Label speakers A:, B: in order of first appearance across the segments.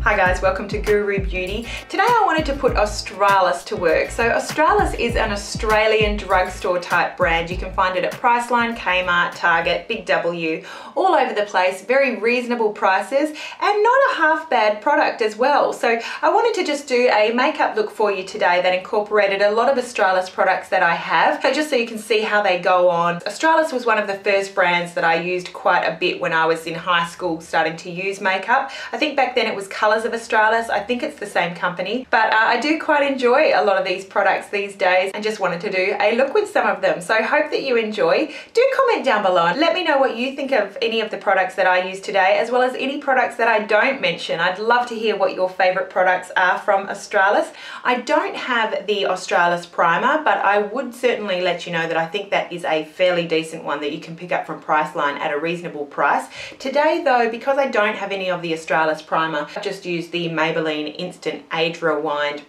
A: Hi guys, welcome to Guru Beauty. Today I wanted to put Australis to work. So Australis is an Australian drugstore type brand. You can find it at Priceline, Kmart, Target, Big W, all over the place. Very reasonable prices and not a half bad product as well. So I wanted to just do a makeup look for you today that incorporated a lot of Australis products that I have. So just so you can see how they go on. Australis was one of the first brands that I used quite a bit when I was in high school starting to use makeup. I think back then it was Colours of Australis. I think it's the same company, but I do quite enjoy a lot of these products these days and just wanted to do a look with some of them. So I hope that you enjoy. Do comment down below and let me know what you think of any of the products that I use today, as well as any products that I don't mention. I'd love to hear what your favorite products are from Australis. I don't have the Australis Primer, but I would certainly let you know that I think that is a fairly decent one that you can pick up from Priceline at a reasonable price. Today though, because I don't have any of the Australis Primer, I've just used the Maybelline Instant Age Rewind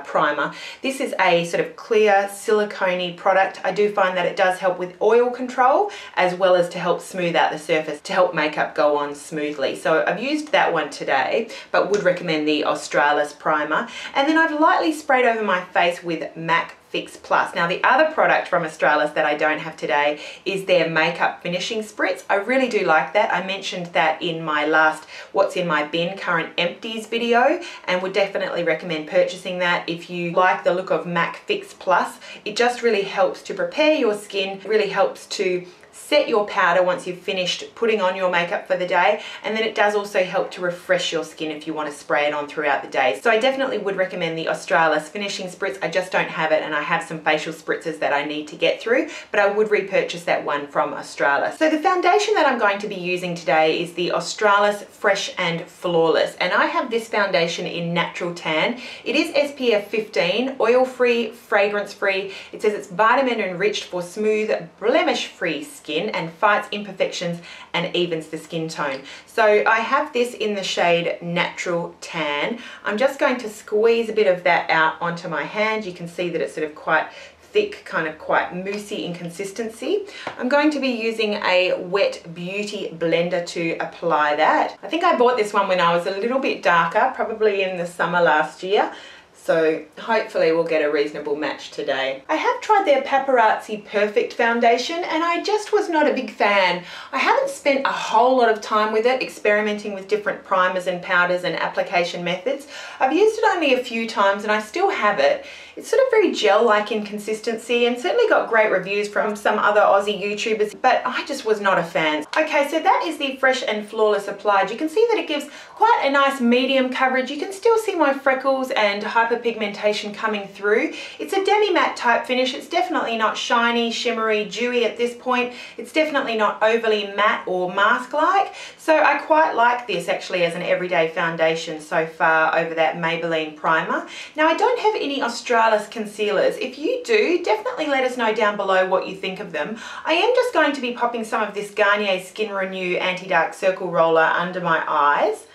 A: primer. This is a sort of clear silicone-y product. I do find that it does help with oil control as well as to help smooth out the surface to help makeup go on smoothly. So I've used that one today, but would recommend the Australis primer. And then I've lightly sprayed over my face with MAC Fix Plus. Now the other product from Australis that I don't have today is their Makeup Finishing Spritz. I really do like that. I mentioned that in my last What's in My Bin Current Empties video, and would definitely recommend purchasing that if you like the look of MAC Fix Plus. It just really helps to prepare your skin, really helps to set your powder once you've finished putting on your makeup for the day, and then it does also help to refresh your skin if you want to spray it on throughout the day. So I definitely would recommend the Australis Finishing Spritz. I just don't have it, and I have some facial spritzes that I need to get through, but I would repurchase that one from Australis. So the foundation that I'm going to be using today is the Australis Fresh and Flawless, and I have this foundation in Natural Tan. It is SPF 15, oil-free, fragrance-free. It says it's vitamin enriched for smooth, blemish-free skin and fights imperfections and evens the skin tone. So I have this in the shade Natural Tan. I'm just going to squeeze a bit of that out onto my hand. You can see that it's sort of quite thick, kind of quite moussey in consistency. I'm going to be using a Wet Beauty blender to apply that. I think I bought this one when I was a little bit darker, probably in the summer last year. So hopefully we'll get a reasonable match today. I have tried their Paparazzi Perfect foundation and I just was not a big fan. I haven't spent a whole lot of time with it, experimenting with different primers and powders and application methods. I've used it only a few times and I still have it. It's sort of very gel-like in consistency and certainly got great reviews from some other Aussie YouTubers, but I just was not a fan. Okay, so that is the Fresh and Flawless applied. You can see that it gives quite a nice medium coverage. You can still see my freckles and hyperpigmentation coming through. It's a demi-matte type finish. It's definitely not shiny, shimmery, dewy at this point. It's definitely not overly matte or mask-like. So I quite like this actually as an everyday foundation so far over that Maybelline primer. Now I don't have any Australis concealers. If you do, definitely let us know down below what you think of them. I am just going to be popping some of this Garnier Skin Renew Anti-Dark Circle Roller under my eyes.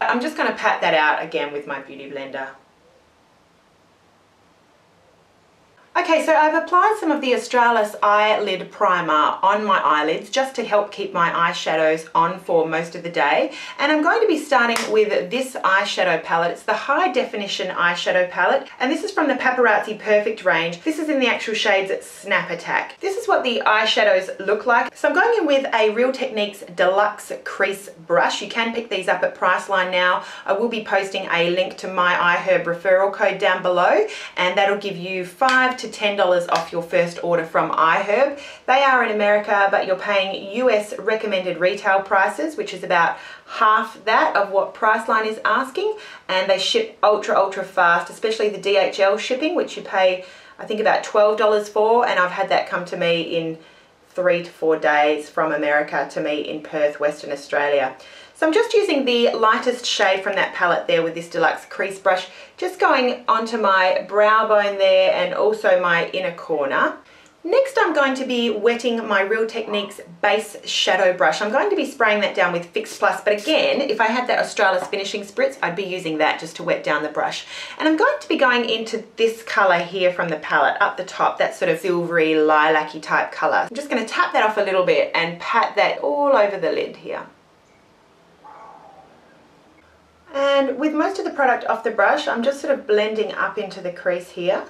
A: I'm just going to pat that out again with my beauty blender. Okay, so I've applied some of the Australis Eyelid Primer on my eyelids just to help keep my eyeshadows on for most of the day. And I'm going to be starting with this eyeshadow palette. It's the High Definition Eyeshadow Palette, and this is from the Paparazzi Perfect range. This is in the actual shades Snap Attack. This is what the eyeshadows look like. So I'm going in with a Real Techniques Deluxe Crease Brush. You can pick these up at Priceline now. I will be posting a link to my iHerb referral code down below, and that'll give you $5 to $10 off your first order from iHerb. They are in America, but you're paying US recommended retail prices, which is about half that of what Priceline is asking, and they ship ultra fast, especially the DHL shipping, which you pay I think about $12 for, and I've had that come to me in 3 to 4 days from America to me in Perth, Western Australia. So I'm just using the lightest shade from that palette there with this Deluxe Crease Brush, just going onto my brow bone there and also my inner corner. Next I'm going to be wetting my Real Techniques Base Shadow Brush. I'm going to be spraying that down with Fix Plus, but again, if I had that Australis Finishing Spritz, I'd be using that just to wet down the brush. And I'm going to be going into this colour here from the palette, up the top, that sort of silvery, lilac-y type colour. I'm just going to tap that off a little bit and pat that all over the lid here. And with most of the product off the brush, I'm just sort of blending up into the crease here,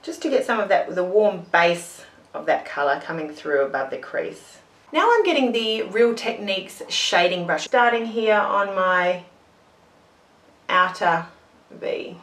A: just to get some of that, the warm base of that colour coming through above the crease. Now I'm getting the Real Techniques shading brush, starting here on my outer V.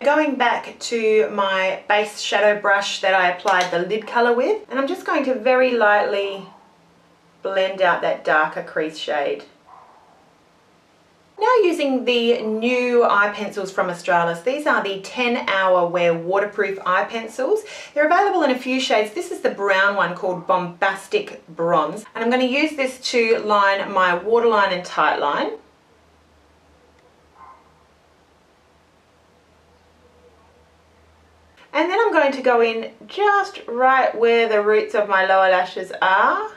A: Going back to my base shadow brush that I applied the lid colour with, and I'm just going to very lightly blend out that darker crease shade. Now using the new eye pencils from Australis. These are the 10-hour wear waterproof eye pencils. They're available in a few shades. This is the brown one called Bombastic Bronze, and I'm going to use this to line my waterline and tightline. And then I'm going to go in just right where the roots of my lower lashes are.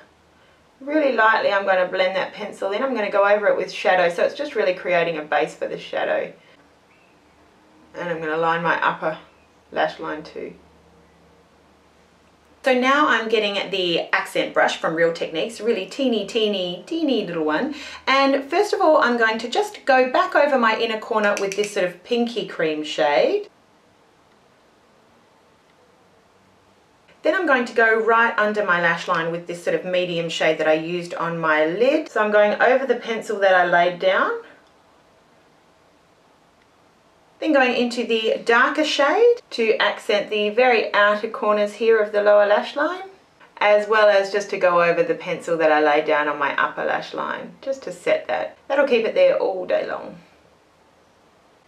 A: Really lightly I'm going to blend that pencil in. I'm going to go over it with shadow, so it's just really creating a base for the shadow. And I'm going to line my upper lash line too. So now I'm getting the accent brush from Real Techniques, really teeny little one. And first of all, I'm going to just go back over my inner corner with this sort of pinky cream shade. Then I'm going to go right under my lash line with this sort of medium shade that I used on my lid. So I'm going over the pencil that I laid down. Then going into the darker shade to accent the very outer corners here of the lower lash line, as well as just to go over the pencil that I laid down on my upper lash line, just to set that. That'll keep it there all day long.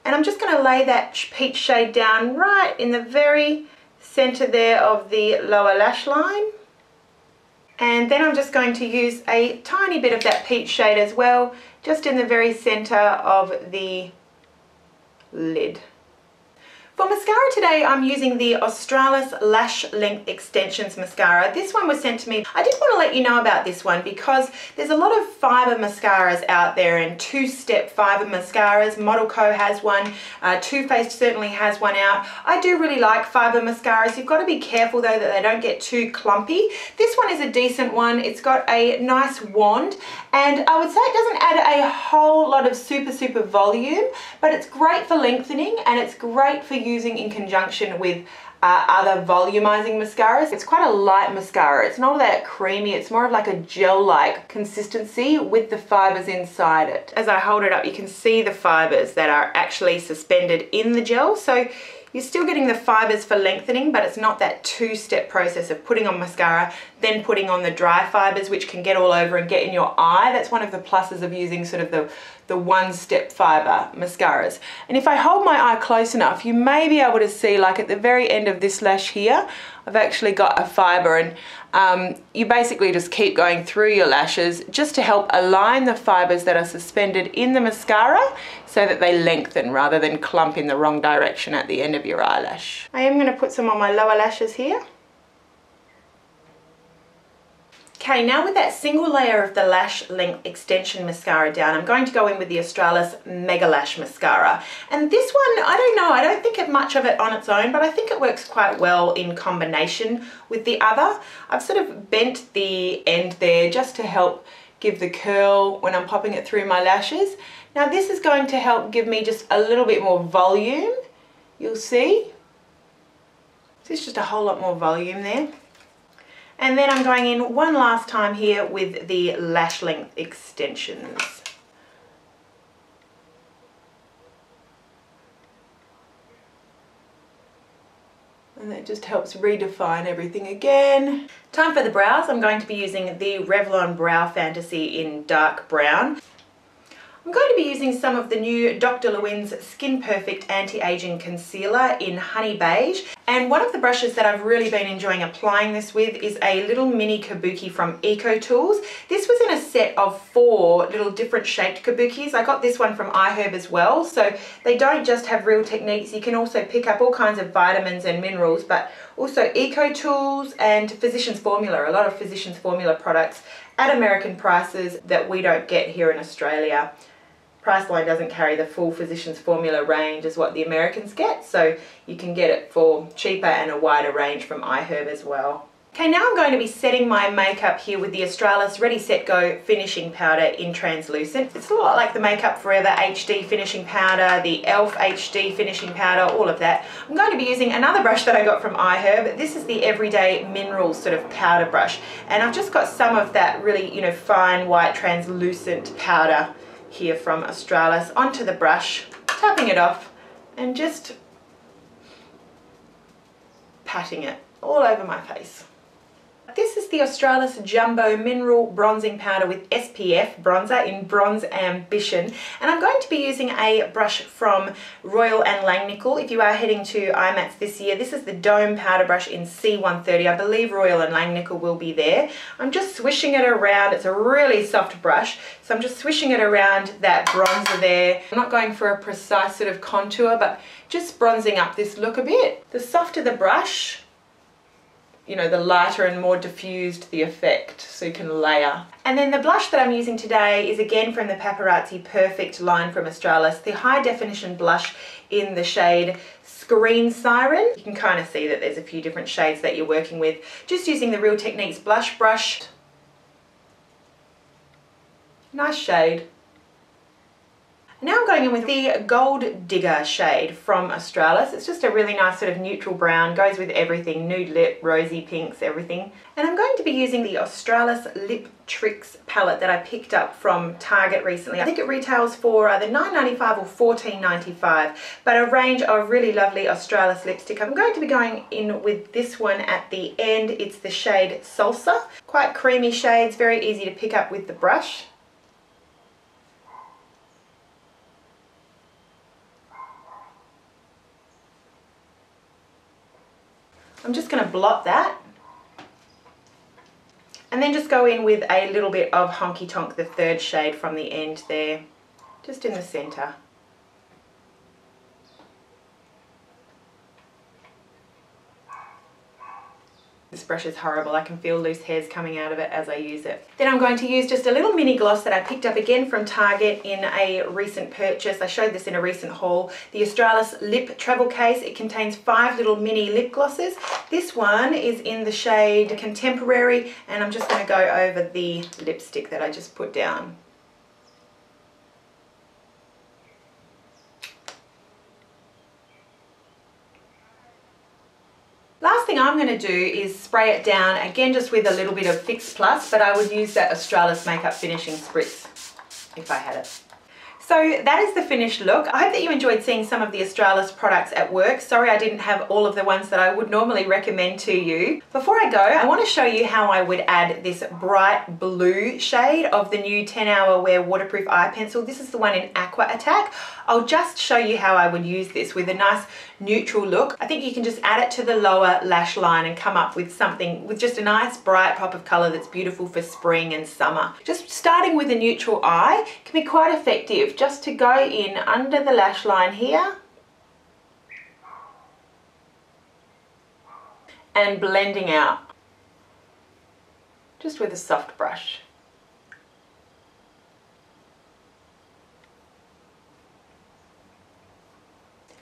A: And I'm just going to lay that peach shade down right in the very center there of the lower lash line, and then I'm just going to use a tiny bit of that peach shade as well, just in the very center of the lid. For mascara today, I'm using the Australis Lash Length Extensions Mascara. This one was sent to me. I did want to let you know about this one because there's a lot of fibre mascaras out there, and two-step fibre mascaras. Model Co has one. Too Faced certainly has one out. I do really like fibre mascaras. You've got to be careful though that they don't get too clumpy. This one is a decent one. It's got a nice wand, and I would say it doesn't add a whole lot of super volume, but it's great for lengthening, and it's great for using in conjunction with other volumizing mascaras. It's quite a light mascara. It's not that creamy. It's more of like a gel-like consistency with the fibers inside it. As I hold it up, you can see the fibers that are actually suspended in the gel. So you're still getting the fibers for lengthening, but it's not that two-step process of putting on mascara, then putting on the dry fibers, which can get all over and get in your eye. That's one of the pluses of using sort of the one-step fiber mascaras. And if I hold my eye close enough, you may be able to see, like at the very end of this lash here, I've actually got a fiber, and you basically just keep going through your lashes just to help align the fibers that are suspended in the mascara so that they lengthen rather than clump in the wrong direction at the end of your eyelash. I am going to put some on my lower lashes here. Okay, now with that single layer of the Lash Length Extension Mascara down, I'm going to go in with the Australis Mega Lash Mascara. And this one, I don't know, I don't think much of it on its own, but I think it works quite well in combination with the other. I've sort of bent the end there just to help give the curl when I'm popping it through my lashes. Now this is going to help give me just a little bit more volume, you'll see. There's just a whole lot more volume there. And then I'm going in one last time here with the Lash Length Extensions. And that just helps redefine everything again. Time for the brows. I'm going to be using the Revlon Brow Fantasy in dark brown. I'm going to be using some of the new Dr. Lewynn's Skin Perfect Anti-Aging Concealer in Honey Beige. And one of the brushes that I've really been enjoying applying this with is a little mini kabuki from Eco Tools. This was in a set of 4 little different shaped kabukis. I got this one from iHerb as well. So they don't just have Real Techniques. You can also pick up all kinds of vitamins and minerals, but also Eco Tools and Physicians Formula, a lot of Physicians Formula products at American prices that we don't get here in Australia. Priceline doesn't carry the full Physicians Formula range as what the Americans get, so you can get it for cheaper and a wider range from iHerb as well. Okay, now I'm going to be setting my makeup here with the Australis Ready Set Go Finishing Powder in Translucent. It's a lot like the Makeup Forever HD Finishing Powder, the e.l.f. HD Finishing Powder, all of that. I'm going to be using another brush that I got from iHerb. This is the Everyday Mineral sort of powder brush, and I've just got some of that really, you know, fine white translucent powder here from Australis onto the brush, tapping it off and just patting it all over my face. This is the Australis Jumbo Mineral Bronzing Powder with SPF Bronzer in Bronze Ambition, and I'm going to be using a brush from Royal & Langnickel. If you are heading to IMATS this year, this is the Dome Powder Brush in C130. I believe Royal & Langnickel will be there. I'm just swishing it around. It's a really soft brush, so I'm just swishing it around that bronzer there. I'm not going for a precise sort of contour, but just bronzing up this look a bit. The softer the brush, you know, the lighter and more diffused the effect, so you can layer. And then the blush that I'm using today is again from the Paparazzi Perfect line from Australis, the high definition blush in the shade Screen Siren. You can kind of see that there's a few different shades that you're working with. Just using the Real Techniques blush brush. Nice shade. Now I'm going in with the Gold Digger shade from Australis. It's just a really nice sort of neutral brown, goes with everything, nude lip, rosy pinks, everything. And I'm going to be using the Australis Lip Tricks palette that I picked up from Target recently. I think it retails for either $9.95 or $14.95, but a range of really lovely Australis lipstick. I'm going to be going in with this one at the end. It's the shade Salsa. Quite creamy shades, very easy to pick up with the brush. I'm just going to blot that and then just go in with a little bit of Honky Tonk, the third shade from the end there, just in the center. This brush is horrible. I can feel loose hairs coming out of it as I use it. Then I'm going to use just a little mini gloss that I picked up again from Target in a recent purchase. I showed this in a recent haul. The Australis Lip Travel Case. It contains 5 little mini lip glosses. This one is in the shade Contemporary, and I'm just going to go over the lipstick that I just put down. Last thing I'm going to do is spray it down, again just with a little bit of Fix Plus, but I would use that Australis Makeup Finishing Spritz if I had it. So that is the finished look. I hope that you enjoyed seeing some of the Australis products at work. Sorry I didn't have all of the ones that I would normally recommend to you. Before I go, I want to show you how I would add this bright blue shade of the new 10-Hour Wear Waterproof Eye Pencil. This is the one in Aqua Attack. I'll just show you how I would use this with a nice neutral look. I think you can just add it to the lower lash line and come up with something with just a nice bright pop of colour that's beautiful for spring and summer. Just starting with a neutral eye can be quite effective, just to go in under the lash line here and blending out just with a soft brush.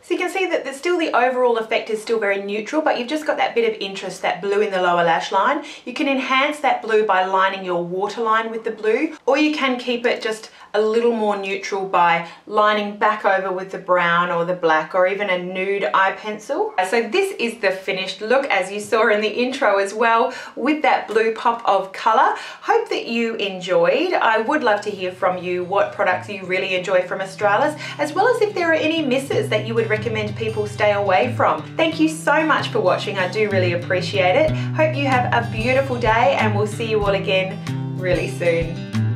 A: So you can see that still the overall effect is still very neutral, but you've just got that bit of interest, that blue in the lower lash line. You can enhance that blue by lining your waterline with the blue, or you can keep it just a little more neutral by lining back over with the brown or the black or even a nude eye pencil. So this is the finished look, as you saw in the intro as well, with that blue pop of colour. Hope that you enjoyed. I would love to hear from you what products you really enjoy from Australis, as well as if there are any misses that you would recommend people stay away from. Thank you so much for watching. I do really appreciate it. Hope you have a beautiful day, and we'll see you all again really soon.